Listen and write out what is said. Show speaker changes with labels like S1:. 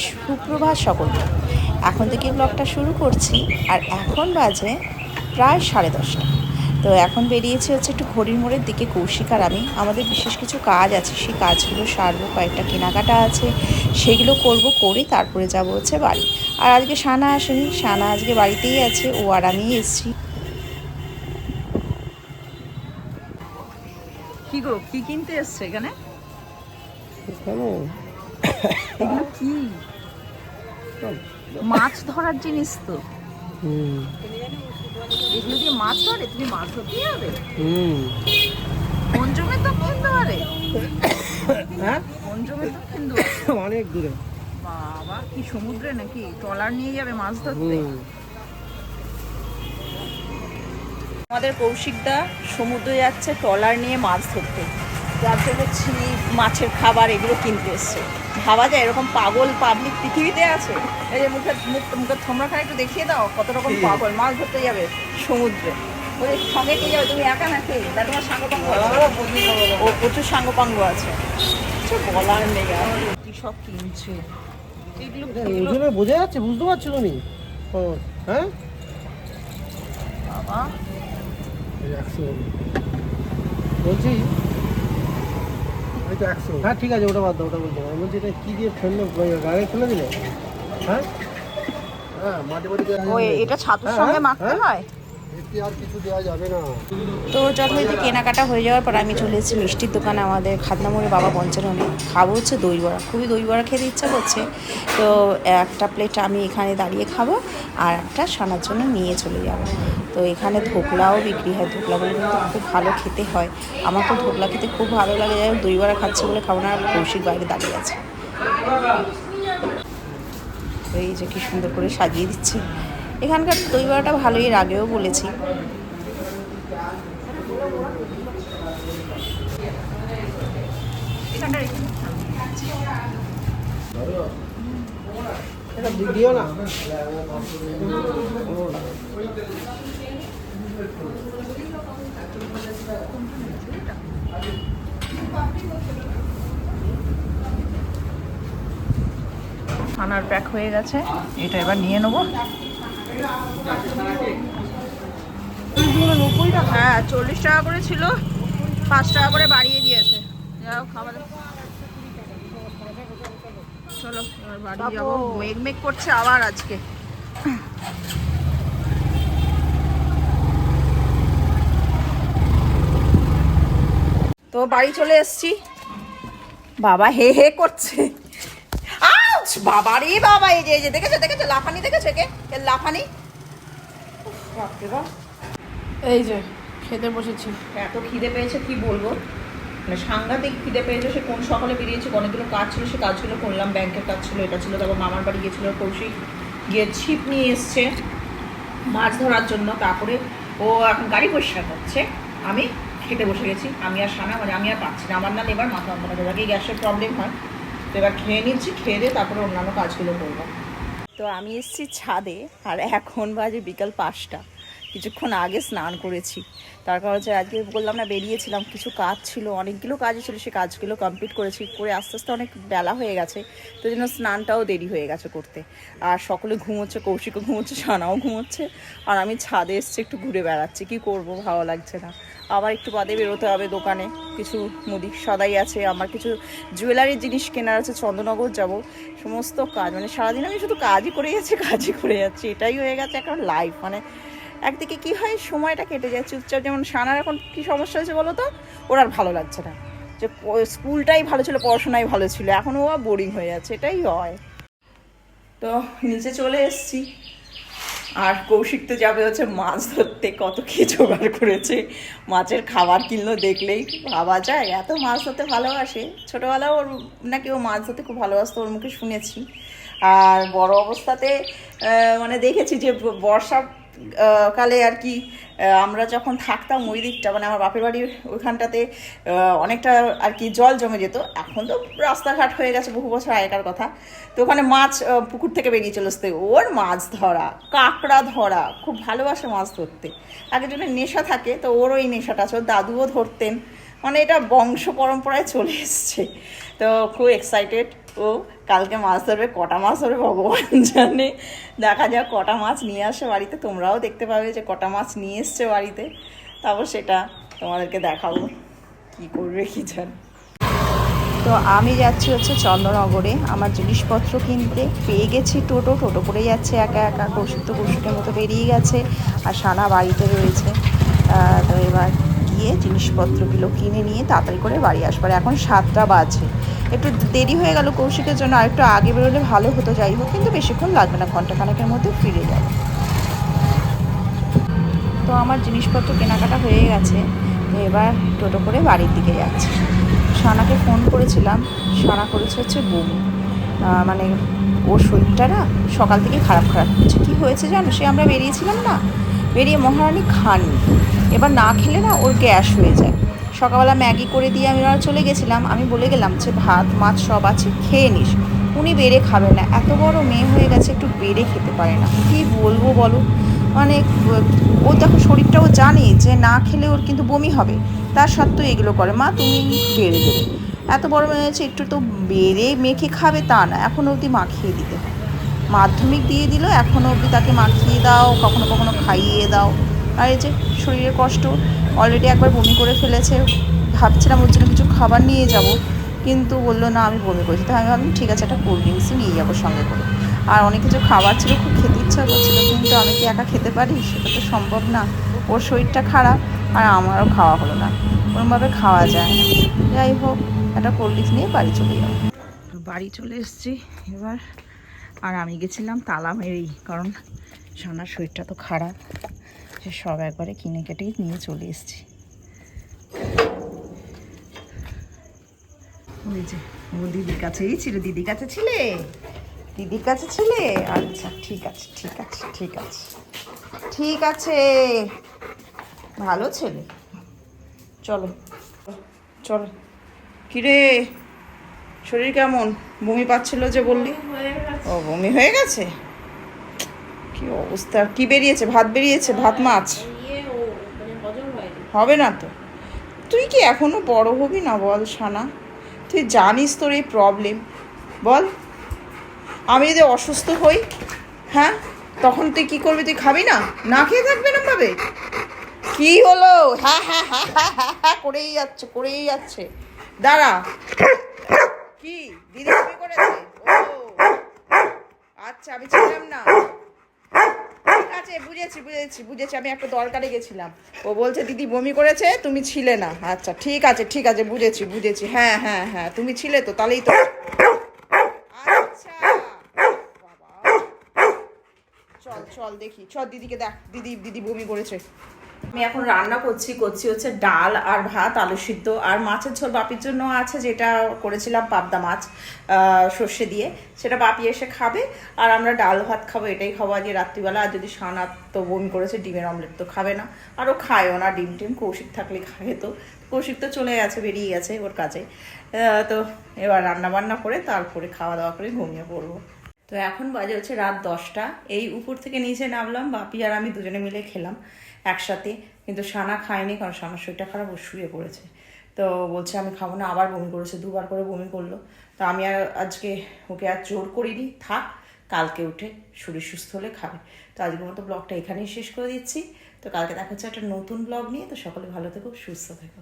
S1: সুপ্রভাত সকলকে। এখন থেকে ব্লগটা শুরু করছি আর এখন বাজে প্রায় 10:30। তো এখন বেরিয়েছি হচ্ছে একটু ঘড়ির মোড়ের দিকে কৌশিক আর আমি। আমাদের বিশেষ কিছু কাজ আছে, সেই কাজগুলো সারবো, কয়েকটা কেনাকাটা আছে সেগুলো করব, করে তারপরে যাব হচ্ছে বাড়ি। আর আজকে সানা আসেনি, সানা আজকে বাড়িতেই আছে, ও আর আমিই এসছি। কি গো, কি কিনতে এসছে এখানে? এগুলো কি? মাছ ধরার জিনিস তো। এগুলো দিয়ে মাছ ধরে? তুমি মাছ ধরতে যাবে? কোন জমে তো কেন্দুয়ারে?
S2: হ্যাঁ,
S1: কোন জমে তো কেন্দুয়ারে?
S2: অনেক দূরে।
S1: বাবা, কি সমুদ্রে নাকি ট্রলার নিয়ে যাবে মাছ ধরতে? আমাদের কৌশিকদা সমুদ্রে যাচ্ছে ট্রলার নিয়ে মাছ ধরতে, যার জন্য ছিপ, মাছের খাবার এগুলো কিনতে এসছে। ভাবা যায় এরকম পাগল পাবলিক পৃথিবীতে আছে? এই যে মুখের থমরাখানে একটু দেখিয়ে দাও, কত রকম পাগল মাছ ধরতে যাবে সমুদ্রে। ওদের সঙ্গে কে যাবে? তুমি একা নাকি? না তোমার সাঙ্গপাঙ্গ আছে? ও প্রচুর সাঙ্গপাঙ্গ আছে, কিছু বলার নেই। আর কি সব কিনছে এগুলো
S2: বোঝা যাচ্ছে, বুঝতে পারছো তুমি? হ্যাঁ
S1: বাবা।
S2: বলছি হ্যাঁ ঠিক আছে, ওটা বাদ দাও, ওটা বলছি আমি বলছি এটা কি দিয়ে ফেললো, গায়ে ফেলে দিলে? হ্যাঁ হ্যাঁ, মাটি মাটি
S1: এটা ছাতুর সঙ্গে মাখতে হয়।
S2: আর কিছু দেওয়া যাবে না।
S1: তো যথারীতি কেনাকাটা হয়ে যাওয়ার পর আমি চলে এসেছি মিষ্টির দোকানে, আমাদের খাদনামোড়ে বাবা পঞ্চাননে। খাবো হচ্ছে দই বড়া, খুবই দই বড়া খেতে ইচ্ছা করছে। তো একটা প্লেট আমি এখানে দাঁড়িয়ে খাবো আর একটা সানার জন্য নিয়ে চলে যাব। তো এখানে ধোকলাও বিক্রি হয়, ধোকলাগুলো কিন্তু খুব ভালো খেতে হয়। আমার তো ধোকলা খেতে খুব ভালো লাগে, যাই হোক দই বড়া খাচ্ছে বলে খাবো না। আর কৌশিক বাইরে দাঁড়িয়ে আছে, এই যে কি সুন্দর করে সাজিয়ে দিচ্ছে। এখানকার দই বড়াটা ভালোই, এর আগেও বলেছি।
S2: এটা দিও না।
S1: খানার প্যাক হয়ে গেছে, এটা এবার নিয়ে নেবো। হ্যাঁ, 40 টাকা করে ছিল, 5 টাকা করে বাড়িয়ে দিয়েছে। যাও খাবার, চলো এবার বাড়ি যাবো। মেঘ করছে আবার আজকে। তো বাড়ি চলে এসছি। বাবা হে হে করছে। বাবা রে বাবা, এই যে দেখেছো লাফানি, দেখেছো কে লাফানি?
S2: এই যে খেতে বসেছি।
S1: এত খিদে পেয়েছে কি বলবো, মানে সাংঘাতিক খিদে পেয়েছে। সে কোন সকালে বেরিয়েছে, অনেকগুলো কাজ ছিল, সে কাজগুলো করলাম, ব্যাংকের কাজ ছিল, এটা ছিল, তারপর মামার বাড়ি গিয়েছিল, কৌশিক গিয়ে ছিপ নিয়ে এসছে মাছ ধরার জন্য। তারপরে ও এখন গাড়ি পরিষ্কার করছে, আমি খেতে বসে গেছি। আমি আর সানা, মানে আমি আর পাচ্ছি না, আমার না এবার মাথা যন্ত্রণা করে, যাকে গ্যাসের প্রবলেম হয়। তো এবার খেয়ে নিচ্ছি, খেয়ে দিয়ে তারপরে অন্যান্য কাজগুলো করবো। তো আমি এসেছি ছাদে, আর এখন বাজে বিকাল 5টা। কিছুক্ষণ আগে স্নান করেছি, তার কারণ হচ্ছে আজকে বললাম না বেরিয়েছিলাম, কিছু কাজ ছিল, অনেকগুলো কাজই ছিল, সে কাজগুলো কমপ্লিট করেছি, করে আস্তে আস্তে অনেক বেলা হয়ে গেছে, তো জন্য স্নানটাও দেরি হয়ে গেছে করতে। আর সকলে ঘুমোচ্ছে, কৌশিকও ঘুমোচ্ছে, সানাও ঘুমোচ্ছে, আর আমি ছাদে এসছি একটু ঘুরে বেড়াচ্ছি। কি করব, ভালো লাগছে না। আবার একটু বাদে বেরোতে হবে দোকানে, কিছু মুদি সদাই আছে, আমার কিছু জুয়েলারির জিনিস কেনার আছে, চন্দননগর যাব। সমস্ত কাজ, মানে সারাদিন আমি শুধু কাজই করে যাচ্ছি, এটাই হয়ে গেছে এখন লাইফ। মানে একদিকে কি হয়, সময়টা কেটে যায় চুপচাপ। যেমন সানার এখন কি সমস্যা হয়েছে বলো তো, ওর আর ভালো লাগছে না, যে স্কুলটাই ভালো ছিল, পড়াশোনাই ভালো ছিল, এখন ও বোরিং হয়ে যাচ্ছে, এটাই হয়। তো নিচে চলে এসছি, আর কৌশিক তো যাবে হচ্ছে মাছ ধরতে। কত কি জোগাড় করেছে, মাছের খাবার কিনলো দেখলেই ভাবা যায়, এত মাছ ধরতে ভালোবাসে। ছোটোবেলাও ওর নাকি ও মাছ ধরতে খুব ভালোবাসতো, ওর মুখে শুনেছি। আর বড় অবস্থাতে মানে দেখেছি যে বর্ষা কালে আর কি, আমরা যখন থাকতাম ওই দিকটা, মানে আমার বাপের বাড়ির ওইখানটাতে অনেকটা আর কি জল জমে যেত। এখন তো রাস্তাঘাট হয়ে গেছে, বহু বছর আগেকার কথা। তো ওখানে মাছ পুকুর থেকে বেরিয়ে চলে আসতে, ওর মাছ ধরা, কাঁকড়া ধরা, খুব ভালোবাসে মাছ ধরতে। আগের জন্য নেশা থাকে, তো ওর ওই নেশাটা আছে, ওর দাদুও ধরতেন, মানে এটা বংশ পরম্পরায় চলে এসছে। তো খুব এক্সাইটেড, ও কালকে মাছ ধরবে, কটা মাছ ধরবে ভগবান জানে। দেখা যাক কটা মাছ নিয়ে আসে বাড়িতে, তোমরাও দেখতে পাবে যে কটা মাছ নিয়ে এসছে বাড়িতে, তারপর সেটা তোমাদেরকে দেখাবো কি করবে কি জানে। তো আমি যাচ্ছি হচ্ছে চন্দ্রনগরে আমার জিনিসপত্র কিনতে। পেয়ে গেছি টোটো করে যাচ্ছে একা একা, কৌশিকের মতো বেরিয়ে গেছে, আর সানা বাড়িতে রয়েছে। তো এবার গিয়ে জিনিসপত্রগুলো কিনে নিয়ে তাড়াতাড়ি করে বাড়ি আসবার। এখন 7টা বাজে, একটু দেরি হয়ে গেল কৌশিকের জন্য, আর একটু আগে বেরোলে ভালো হতো। যাই হোক, কিন্তু বেশিক্ষণ লাগবে না, ঘন্টাখানেকের মধ্যে ফিরে যাবে। তো আমার জিনিসপত্র কেনাকাটা হয়ে গেছে, তো এবার টোটো করে বাড়ির দিকে যাচ্ছি। সানাকে ফোন করেছিলাম, সানা করেছে হচ্ছে বমি, মানে ওর শরীরটা না সকাল থেকে খারাপ হচ্ছে। কী হয়েছে জানো, সে আমরা বেরিয়েছিলাম না, বেরিয়ে মহারানী খাননি, এবার না খেলে না ওর গ্যাস হয়ে যায়। সকালবেলা ম্যাগি করে দিয়ে আমি চলে গেছিলাম, আমি বলে গেলাম যে ভাত মাছ সব আছে, খেয়ে নিস। উনি বেড়ে খাবেন না, এত বড় মেয়ে হয়ে গেছে একটু বেড়ে খেতে পারে না। কী বলবো বলো, মানে ও দেখো শরীরটাও জানে যে না খেলে ওর কিন্তু বমি হবে, তার সত্ত্বেও এগুলো করে। মা তুমি বেড়ে দেবে, এত বড় মেয়ে হয়েছে, একটু তো বেড়ে মেখে খাবে তা না, এখনও অবধি মাখিয়ে দিতে হয়। মাধ্যমিক দিয়ে দিল, এখনও অবধি তাকে মাখিয়ে দাও, কখনো কখনো খাইয়ে দাও। আর এই যে শরীরের কষ্ট, অলরেডি একবার বমি করে ফেলেছে। ভাবছিলাম ওর জন্য কিছু খাবার নিয়ে যাব, কিন্তু বললো না আমি বমি করেছি। তো আমি ভাবলাম ঠিক আছে, একটা কোল্ড ড্রিঙ্কসই নিয়ে যাবো সঙ্গে করে। আর অনেক কিছু খাবার ছিল, খুব খেতে ইচ্ছা করছিলো, কিন্তু আমি কি একা খেতে পারি, সেটা তো সম্ভব না। ওর শরীরটা খারাপ, আর আমারও খাওয়া হলো না, কোনোভাবে খাওয়া যায় না। যাই হোক, একটা কোল্ড ড্রিঙ্কস নিয়ে বাড়ি চলে যাবো। বাড়ি চলে এসেছি এবার, আর আমি গেছিলাম তালা মেরেই, কারণ সানার শরীরটা তো খারাপ, সে সব একবারে কিনে কেটেই নিয়ে চলে এসেছি। ওই যে ও দিদির কাছেই ছিল, দিদির কাছে ছিলে, দিদির কাছে ছিলে, আচ্ছা ঠিক আছে ঠিক আছে ঠিক আছে ঠিক আছে, ভালো ছেলে। চলো চলো। কিরে শরীর কেমন, বমি পাচ্ছিল যে বললি? ও বমি হয়ে গেছে, কি অবস্থা, কি বেরিয়েছে? ভাত বেরিয়েছে, ভাত মাছ হবে না তো। তুই কি এখনো বড় হবি না বল সানা? তুই জানিস তোর এই প্রবলেম, বল। আমি যদি অসুস্থ হই, হ্যাঁ, তখন তুই কি করবি? তুই খাবি না, না খেয়ে থাকবে না ভাবে? কি হলো? হ্যাঁ হ্যাঁ হ্যাঁ হ্যাঁ হ্যাঁ হ্যাঁ করেই যাচ্ছে করেই যাচ্ছে। দাঁড়া, কি দিদি বমি করেছে? ও আচ্ছা, আমি ছিলাম না। ঠিক আছে, বুঝেছি বুঝেছি বুঝেছি, আমি একটা দরকারে গেছিলাম। ও বলছে দিদি বমি করেছে, তুমি ছিলে না। আচ্ছা ঠিক আছে ঠিক আছে, বুঝেছি বুঝেছি, হ্যাঁ হ্যাঁ হ্যাঁ তুমি ছিলে তো, তাহলেই তো। আচ্ছা বাবা, চল চল দেখি, চল দিদিকে দেখ, দিদি বমি করেছে। আমি এখন রান্না করছি হচ্ছে ডাল আর ভাত, আলু সিদ্ধ, আর মাছের ঝোল বাপির জন্য আছে, যেটা করেছিলাম পাবদা মাছ সর্ষে দিয়ে, সেটা বাপি এসে খাবে। আর আমরা ডাল ভাত খাবো, এটাই খাবো আজকে রাত্রিবেলা। আর যদি সানা তো বমি করেছে, ডিমের অমলেট তো খাবে না, আরও খায়ও না ডিম টিম, কৌশিক থাকলে খাবে। তো কৌশিক তো চলে গেছে, বেরিয়ে গেছে ওর কাছে। তো এবার রান্না বান্না করে তারপরে খাওয়া দাওয়া করে ঘুমিয়ে পড়বো। তো এখন বাজে হচ্ছে রাত 10টা, এই উপর থেকে নিচে নামলাম, বাপি আর আমি দুজনে মিলে খেলাম একসাথে। কিন্তু সানা খায়নি, কারণ সানার শরীরটা খারাপ, ও শুয়ে পড়েছে। তো বলছে আমি খাবো না, আবার বমি করেছে, 2বার করে বমি করলো। তো আমি আর আজকে ওকে আর জোর করিনি, থাক, কালকে উঠে শরীর সুস্থ হলে খাবে। তো আজকের মতো ব্লগটা এখানেই শেষ করে দিচ্ছি। তো কালকে দেখা হচ্ছে একটা নতুন ব্লগ নিয়ে। তো সকলে ভালো থেকো, সুস্থ থেকো।